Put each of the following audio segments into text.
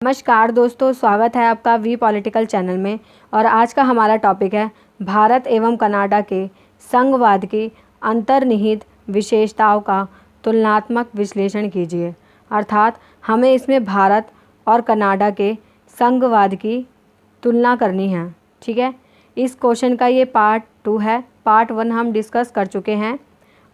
नमस्कार दोस्तों, स्वागत है आपका वी पॉलिटिकल चैनल में। और आज का हमारा टॉपिक है भारत एवं कनाडा के संघवाद की अंतर्निहित विशेषताओं का तुलनात्मक विश्लेषण कीजिए। अर्थात हमें इसमें भारत और कनाडा के संघवाद की तुलना करनी है। ठीक है, इस क्वेश्चन का ये पार्ट 2 है। पार्ट 1 हम डिस्कस कर चुके हैं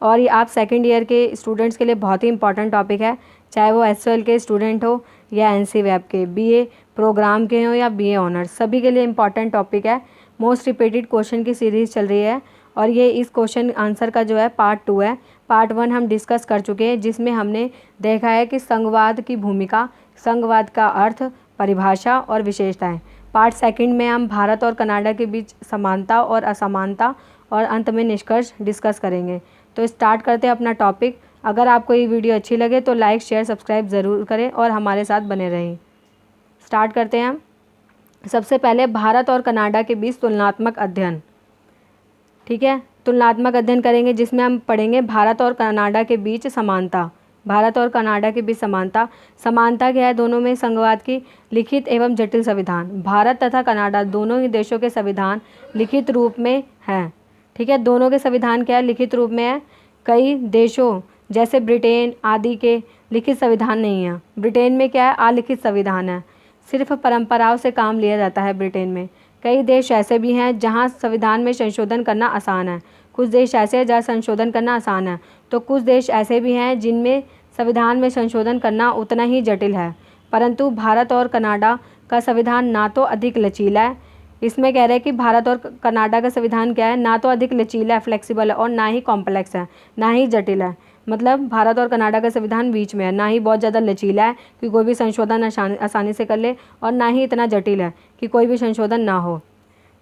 और ये आप सेकेंड ईयर के स्टूडेंट्स के लिए बहुत ही इंपॉर्टेंट टॉपिक है, चाहे वो एसओएल के स्टूडेंट हो या एनसी वेब के, बीए प्रोग्राम के हो या बीए ऑनर्स, सभी के लिए इंपॉर्टेंट टॉपिक है। मोस्ट रिपीटेड क्वेश्चन की सीरीज़ चल रही है और ये इस क्वेश्चन आंसर का जो है पार्ट 2 है। पार्ट 1 हम डिस्कस कर चुके हैं, जिसमें हमने देखा है कि संघवाद की भूमिका, संघवाद का अर्थ, परिभाषा और विशेषताएं। पार्ट सेकंड में हम भारत और कनाडा के बीच समानता और असमानता और अंत में निष्कर्ष डिस्कस करेंगे। तो स्टार्ट करते हैं अपना टॉपिक। अगर आपको ये वीडियो अच्छी लगे तो लाइक शेयर सब्सक्राइब ज़रूर करें और हमारे साथ बने रहें। स्टार्ट करते हैं हम। सबसे पहले भारत और कनाडा के बीच तुलनात्मक अध्ययन। ठीक है, तुलनात्मक अध्ययन करेंगे जिसमें हम पढ़ेंगे भारत और कनाडा के बीच समानता। भारत और कनाडा के बीच समानता। समानता क्या है? दोनों में संघवाद की लिखित एवं जटिल संविधान। भारत तथा कनाडा दोनों ही देशों के संविधान लिखित रूप में हैं। ठीक है, दोनों के संविधान क्या है? लिखित रूप में है। कई देशों जैसे ब्रिटेन आदि के लिखित संविधान नहीं है। ब्रिटेन में क्या है? अलिखित संविधान है, सिर्फ परंपराओं से काम लिया जाता है ब्रिटेन में। कई देश ऐसे भी हैं जहां संविधान में संशोधन करना आसान है। कुछ देश ऐसे हैं जहाँ संशोधन करना आसान है, तो कुछ देश ऐसे भी हैं जिनमें संविधान में संशोधन करना उतना ही जटिल है। परंतु भारत और कनाडा का संविधान ना तो अधिक लचीला है, इसमें कह रहे हैं कि भारत और कनाडा का संविधान क्या है? ना तो अधिक लचीला है, फ्लेक्सिबल है, और ना ही कॉम्प्लेक्स है, ना ही जटिल है। मतलब भारत और कनाडा का संविधान बीच में है, ना ही बहुत ज़्यादा लचीला है कि कोई भी संशोधन आसानी से कर ले, और ना ही इतना जटिल है कि कोई भी संशोधन ना हो।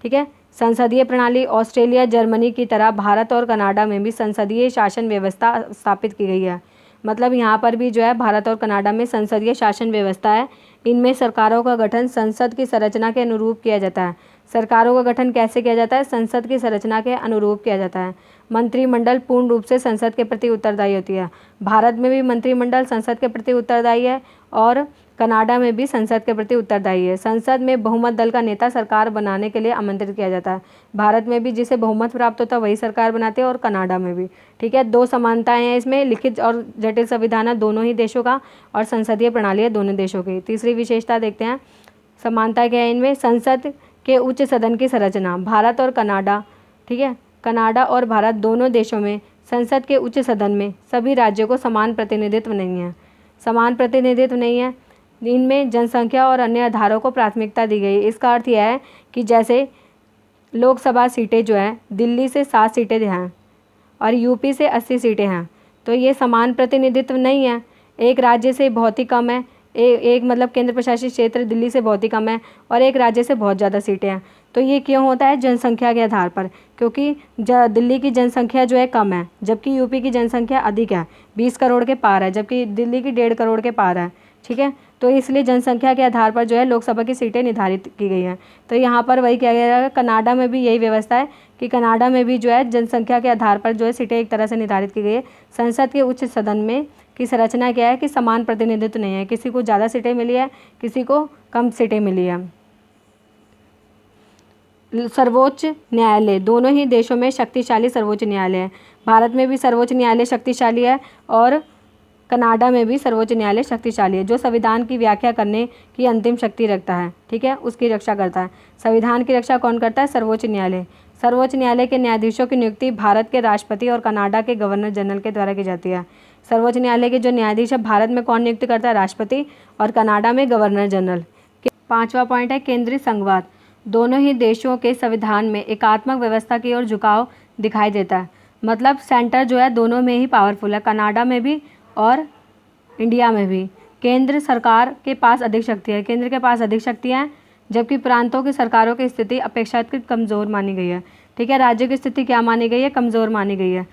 ठीक है, संसदीय प्रणाली। ऑस्ट्रेलिया जर्मनी की तरह भारत और कनाडा में भी संसदीय शासन व्यवस्था स्थापित की गई है। मतलब यहाँ पर भी जो है भारत और कनाडा में संसदीय शासन व्यवस्था है। इनमें सरकारों का गठन संसद की संरचना के अनुरूप किया जाता है। सरकारों का गठन कैसे किया जाता है? संसद की संरचना के अनुरूप किया जाता है। मंत्रिमंडल पूर्ण रूप से संसद के प्रति उत्तरदायी होती है। भारत में भी मंत्रिमंडल संसद के प्रति उत्तरदायी है और कनाडा में भी संसद के प्रति उत्तरदायी है। संसद में बहुमत दल का नेता सरकार बनाने के लिए आमंत्रित किया जाता है। भारत में भी जिसे बहुमत प्राप्त होता है वही सरकार बनाते हैं, और कनाडा में भी। ठीक है, दो समानताएं हैं इसमें, लिखित और जटिल संविधान है दोनों ही देशों का, और संसदीय प्रणाली है दोनों देशों की। तीसरी विशेषता देखते हैं, समानता क्या है इनमें? संसद के उच्च सदन की संरचना। भारत और कनाडा, ठीक है, कनाडा और भारत दोनों देशों में संसद के उच्च सदन में सभी राज्यों को समान प्रतिनिधित्व नहीं है। समान प्रतिनिधित्व नहीं है। इनमें जनसंख्या और अन्य आधारों को प्राथमिकता दी गई। इसका अर्थ यह है कि जैसे लोकसभा सीटें जो है दिल्ली से 7 सीटें हैं और यूपी से 80 सीटें हैं, तो ये समान प्रतिनिधित्व नहीं है। एक राज्य से बहुत ही कम है, एक मतलब केंद्र प्रशासित क्षेत्र दिल्ली से बहुत ही कम है, और एक राज्य से बहुत ज़्यादा सीटें हैं। तो ये क्यों होता है? जनसंख्या के आधार पर, क्योंकि दिल्ली की जनसंख्या जो है कम है, जबकि यूपी की जनसंख्या अधिक है, 20 करोड़ के पार है, जबकि दिल्ली की 1.5 करोड़ के पार है। ठीक है, तो इसलिए जनसंख्या के आधार पर जो है लोकसभा की सीटें निर्धारित की गई हैं। तो यहाँ पर वही किया गया है। कनाडा में भी यही व्यवस्था है कि कनाडा में भी जो है जनसंख्या के आधार पर जो है सीटें एक तरह से निर्धारित की गई है। संसद के उच्च सदन में की संरचना क्या है कि समान प्रतिनिधित्व नहीं है, किसी को ज़्यादा सीटें मिली है, किसी को कम सीटें मिली है। सर्वोच्च न्यायालय। दोनों ही देशों में शक्तिशाली सर्वोच्च न्यायालय है। भारत में भी सर्वोच्च न्यायालय शक्तिशाली है और कनाडा में भी सर्वोच्च न्यायालय शक्तिशाली है, जो संविधान की व्याख्या करने की अंतिम शक्ति रखता है। ठीक है, उसकी रक्षा करता है। संविधान की रक्षा कौन करता है? सर्वोच्च न्यायालय। सर्वोच्च न्यायालय के न्यायाधीशों की नियुक्ति भारत के राष्ट्रपति और कनाडा के गवर्नर जनरल के द्वारा की जाती है। सर्वोच्च न्यायालय के जो न्यायाधीश है भारत में कौन नियुक्त करता है? राष्ट्रपति, और कनाडा में गवर्नर जनरल। 5वां पॉइंट है केंद्रीय संघवाद। दोनों ही देशों के संविधान में एकात्मक व्यवस्था की ओर झुकाव दिखाई देता है। मतलब सेंटर जो है दोनों में ही पावरफुल है, कनाडा में भी और इंडिया में भी। केंद्र सरकार के पास अधिक शक्ति है, केंद्र के पास अधिक शक्तियाँ हैं, जबकि प्रांतों की सरकारों की स्थिति अपेक्षाकृत कमज़ोर मानी गई है। ठीक है, राज्य की स्थिति क्या मानी गई है? कमज़ोर मानी गई है।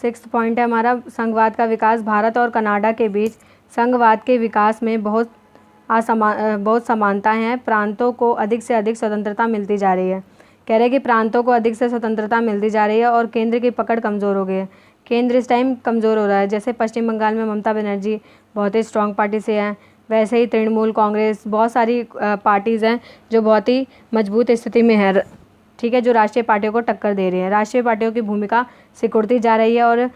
6th पॉइंट है हमारा संघवाद का विकास। भारत और कनाडा के बीच संघवाद के विकास में बहुत समानताएं हैं। प्रांतों को अधिक से अधिक स्वतंत्रता मिलती जा रही है। कह रहे हैं कि प्रांतों को अधिक से स्वतंत्रता मिलती जा रही है और केंद्र की पकड़ कमज़ोर हो गई है। केंद्र इस टाइम कमज़ोर हो रहा है। जैसे पश्चिम बंगाल में ममता बनर्जी बहुत ही स्ट्रॉन्ग पार्टी से हैं, वैसे ही तृणमूल कांग्रेस, बहुत सारी पार्टीज़ हैं जो बहुत ही मजबूत स्थिति में है, ठीक है, जो राष्ट्रीय पार्टियों को टक्कर दे रही है। राष्ट्रीय पार्टियों की भूमिका सिकुड़ती जा रही है और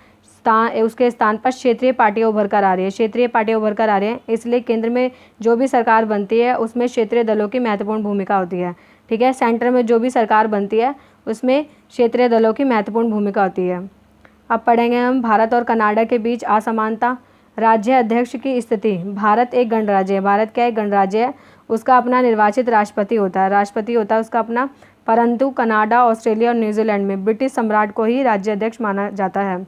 उसके स्थान पर क्षेत्रीय पार्टियाँ उभर कर आ रही है। क्षेत्रीय पार्टियाँ उभर कर आ रही हैं, इसलिए केंद्र में जो भी सरकार बनती है उसमें क्षेत्रीय दलों की महत्वपूर्ण भूमिका होती है, ठीक है। सेंटर में जो भी सरकार बनती है उसमें क्षेत्रीय दलों की महत्वपूर्ण भूमिका होती है। अब पढ़ेंगे हम भारत और कनाडा के बीच असमानता। राज्य अध्यक्ष की स्थिति। भारत एक गणराज्य है। भारत क्या एक गणराज्य है, उसका अपना निर्वाचित राष्ट्रपति होता है, उसका अपना। परंतु कनाडा, ऑस्ट्रेलिया और न्यूजीलैंड में ब्रिटिश सम्राट को ही राज्य अध्यक्ष माना जाता है।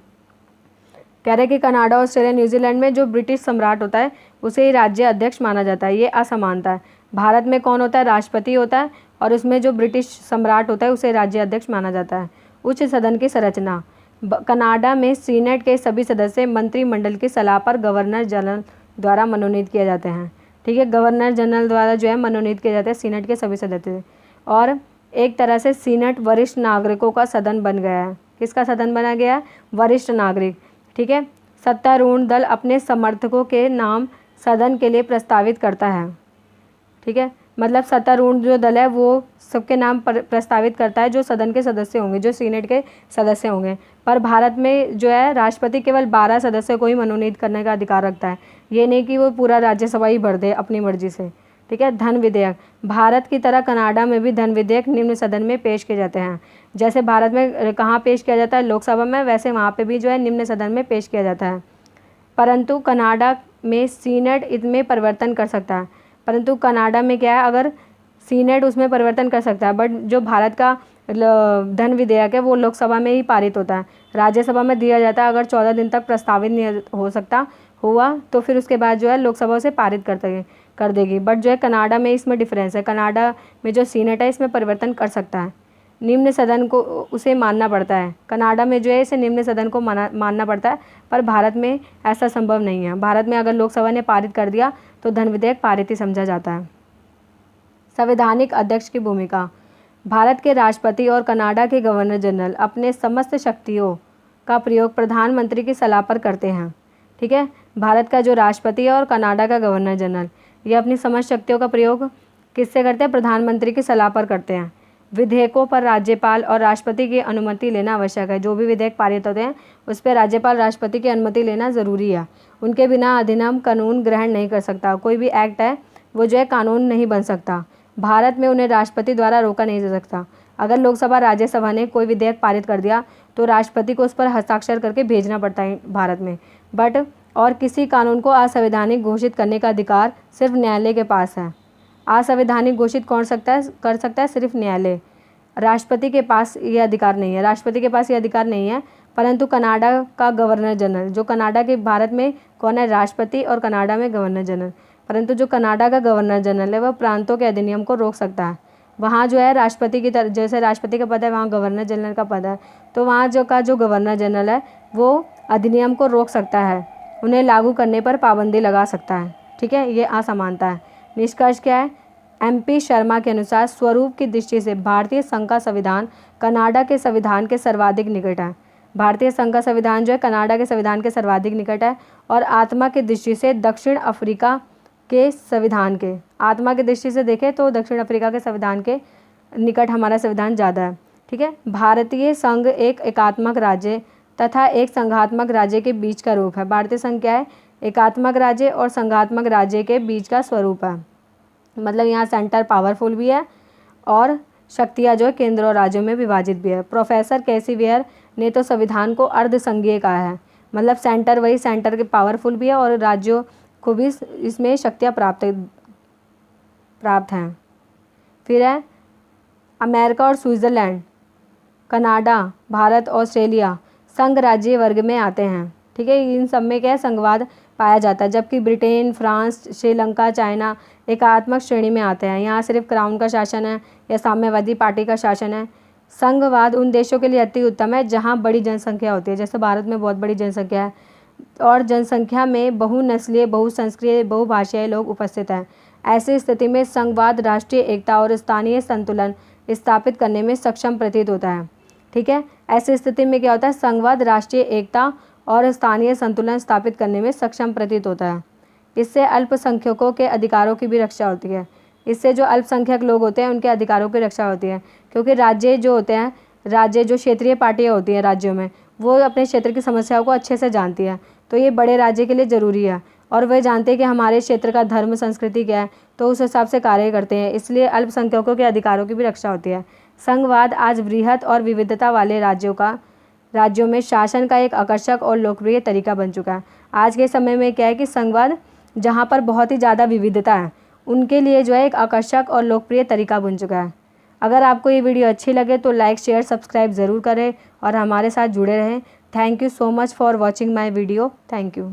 कह रहे कि कनाडा, ऑस्ट्रेलिया, न्यूजीलैंड में जो ब्रिटिश सम्राट होता है उसे ही राज्य अध्यक्ष माना जाता है। ये असमानता है। भारत में कौन होता है, राष्ट्रपति होता है, और उसमें जो ब्रिटिश सम्राट होता है उसे राज्य अध्यक्ष माना जाता है। उच्च सदन की संरचना। कनाडा में सीनेट के सभी सदस्य मंत्रिमंडल की सलाह पर गवर्नर जनरल द्वारा मनोनीत किए जाते हैं, ठीक है। गवर्नर जनरल द्वारा जो है मनोनीत किए जाते हैं सीनेट के सभी सदस्य। और एक तरह से सीनेट वरिष्ठ नागरिकों का सदन बन गया है। किसका सदन बना गया है, वरिष्ठ नागरिक, ठीक है। सत्तारूढ़ दल अपने समर्थकों के नाम सदन के लिए प्रस्तावित करता है, ठीक है। मतलब सत्तारूढ़ जो दल है वो सबके नाम प्रस्तावित करता है जो सदन के सदस्य होंगे, जो सीनेट के सदस्य होंगे। पर भारत में जो है राष्ट्रपति केवल 12 सदस्यों को ही मनोनीत करने का अधिकार रखता है। ये नहीं कि वो पूरा राज्यसभा ही भर दे अपनी मर्जी से, ठीक है। धन विधेयक। भारत की तरह कनाडा में भी धन विधेयक निम्न सदन में पेश किए जाते हैं। जैसे भारत में कहाँ पेश किया जाता है, लोकसभा में, वैसे वहाँ पे भी जो है निम्न सदन में पेश किया जाता है। परंतु कनाडा में सीनेट इसमें परिवर्तन कर सकता है। परंतु कनाडा में क्या है, अगर सीनेट उसमें परिवर्तन कर सकता है, बट जो भारत का धन विधेयक है वो लोकसभा में ही पारित होता है, राज्यसभा में दिया जाता है। अगर 14 दिन तक प्रस्तावित नहीं हो सकता हुआ तो फिर उसके बाद जो है लोकसभा उसे पारित कर देगी। बट जो है कनाडा में इसमें डिफरेंस है। कनाडा में जो सीनेट है इसमें परिवर्तन कर सकता है, निम्न सदन को उसे मानना पड़ता है। कनाडा में जो है इसे निम्न सदन को मानना पड़ता है, पर भारत में ऐसा संभव नहीं है। भारत में अगर लोकसभा ने पारित कर दिया तो धन विधेयक पारित ही समझा जाता है। संवैधानिक अध्यक्ष की भूमिका। भारत के राष्ट्रपति और कनाडा के गवर्नर जनरल अपने समस्त शक्तियों का प्रयोग प्रधानमंत्री की सलाह पर करते हैं, ठीक है। भारत का जो राष्ट्रपति है और कनाडा का गवर्नर जनरल, ये अपनी समस्त शक्तियों का प्रयोग किससे करते हैं, प्रधानमंत्री की सलाह पर करते हैं। विधेयकों पर राज्यपाल और राष्ट्रपति की अनुमति लेना आवश्यक है। जो भी विधेयक पारित होते हैं उस पर राज्यपाल, राष्ट्रपति की अनुमति लेना ज़रूरी है। उनके बिना अधिनियम कानून ग्रहण नहीं कर सकता। कोई भी एक्ट है वो जो है कानून नहीं बन सकता। भारत में उन्हें राष्ट्रपति द्वारा रोका नहीं जा सकता। अगर लोकसभा, राज्यसभा ने कोई विधेयक पारित कर दिया तो राष्ट्रपति को उस पर हस्ताक्षर करके भेजना पड़ता है भारत में। बट और किसी कानून को असंवैधानिक घोषित करने का अधिकार सिर्फ न्यायालय के पास है। असंवैधानिक घोषित कौन कर सकता है, सिर्फ न्यायालय। राष्ट्रपति के पास ये अधिकार नहीं है, परंतु कनाडा का गवर्नर जनरल, जो कनाडा के, भारत में कौन है, राष्ट्रपति, और कनाडा में गवर्नर जनरल। परंतु जो कनाडा का गवर्नर जनरल है वह प्रांतों के अधिनियम को रोक सकता है। वहाँ जो है राष्ट्रपति की तरह, जैसे राष्ट्रपति का पद है वहाँ गवर्नर जनरल का पद है, तो वहाँ जो गवर्नर जनरल है वो अधिनियम को रोक सकता है, उन्हें लागू करने पर पाबंदी लगा सकता है, ठीक है। ये असमानता है। निष्कर्ष क्या है, MP शर्मा के अनुसार स्वरूप की दृष्टि से भारतीय संघ का संविधान कनाडा के संविधान के सर्वाधिक निकट है। भारतीय संघ का संविधान जो है कनाडा के संविधान के सर्वाधिक निकट है। और आत्मा की दृष्टि से दक्षिण अफ्रीका के संविधान के, आत्मा की दृष्टि से देखें तो दक्षिण अफ्रीका के संविधान के निकट हमारा संविधान ज़्यादा है, ठीक है। भारतीय संघ एक एकात्मक राज्य तथा एक संघात्मक राज्य के बीच का रूप है। भारतीय संघ क्या है, एकात्मक राज्य और संघात्मक राज्य के बीच का स्वरूप है। मतलब यहाँ सेंटर पावरफुल भी है और शक्तियाँ जो है केंद्र और राज्यों में विभाजित भी है। प्रोफेसर कैसी वेयर ने तो संविधान को अर्ध संघीय कहा है। मतलब सेंटर के पावरफुल भी है और राज्यों को भी इसमें शक्तियाँ प्राप्त हैं। फिर है अमेरिका और स्विट्ज़रलैंड, कनाडा, भारत, ऑस्ट्रेलिया संघ राज्य वर्ग में आते हैं, ठीक है। इन सब में क्या है, संघवाद पाया जाता है, जबकि ब्रिटेन, फ्रांस, श्रीलंका, चाइना एकात्मक श्रेणी में आते हैं। यहाँ सिर्फ क्राउन का शासन है या साम्यवादी पार्टी का शासन है। संघवाद उन देशों के लिए अति उत्तम है जहाँ बड़ी जनसंख्या होती है, जैसे भारत में बहुत बड़ी जनसंख्या है और जनसंख्या में बहुनस्लीय, बहुसंस्कृतीय, बहुभाषीय लोग उपस्थित हैं। ऐसी स्थिति में संघवाद राष्ट्रीय एकता और स्थानीय संतुलन स्थापित करने में सक्षम प्रतीत होता है, ठीक है। ऐसी स्थिति में क्या होता है, संघवाद राष्ट्रीय एकता और स्थानीय संतुलन स्थापित करने में सक्षम प्रतीत होता है। इससे अल्पसंख्यकों के अधिकारों की भी रक्षा होती है। इससे जो अल्पसंख्यक लोग होते हैं उनके अधिकारों की रक्षा होती है, क्योंकि राज्य जो होते हैं, राज्य जो क्षेत्रीय पार्टियाँ होती हैं राज्यों में, वो अपने क्षेत्र की समस्याओं को अच्छे से जानती है। तो ये बड़े राज्य के लिए ज़रूरी है और वे जानते हैं कि हमारे क्षेत्र का धर्म संस्कृति क्या है, तो उस हिसाब से कार्य करते हैं। इसलिए अल्पसंख्यकों के अधिकारों की भी रक्षा होती है। संघवाद आज बृहत और विविधता वाले राज्यों में शासन का एक आकर्षक और लोकप्रिय तरीका बन चुका है। आज के समय में क्या है कि संघवाद जहाँ पर बहुत ही ज़्यादा विविधता है, उनके लिए जो है एक आकर्षक और लोकप्रिय तरीका बन चुका है। अगर आपको ये वीडियो अच्छी लगे तो लाइक शेयर सब्सक्राइब ज़रूर करें और हमारे साथ जुड़े रहें। Thank you so much for watching my video. Thank you.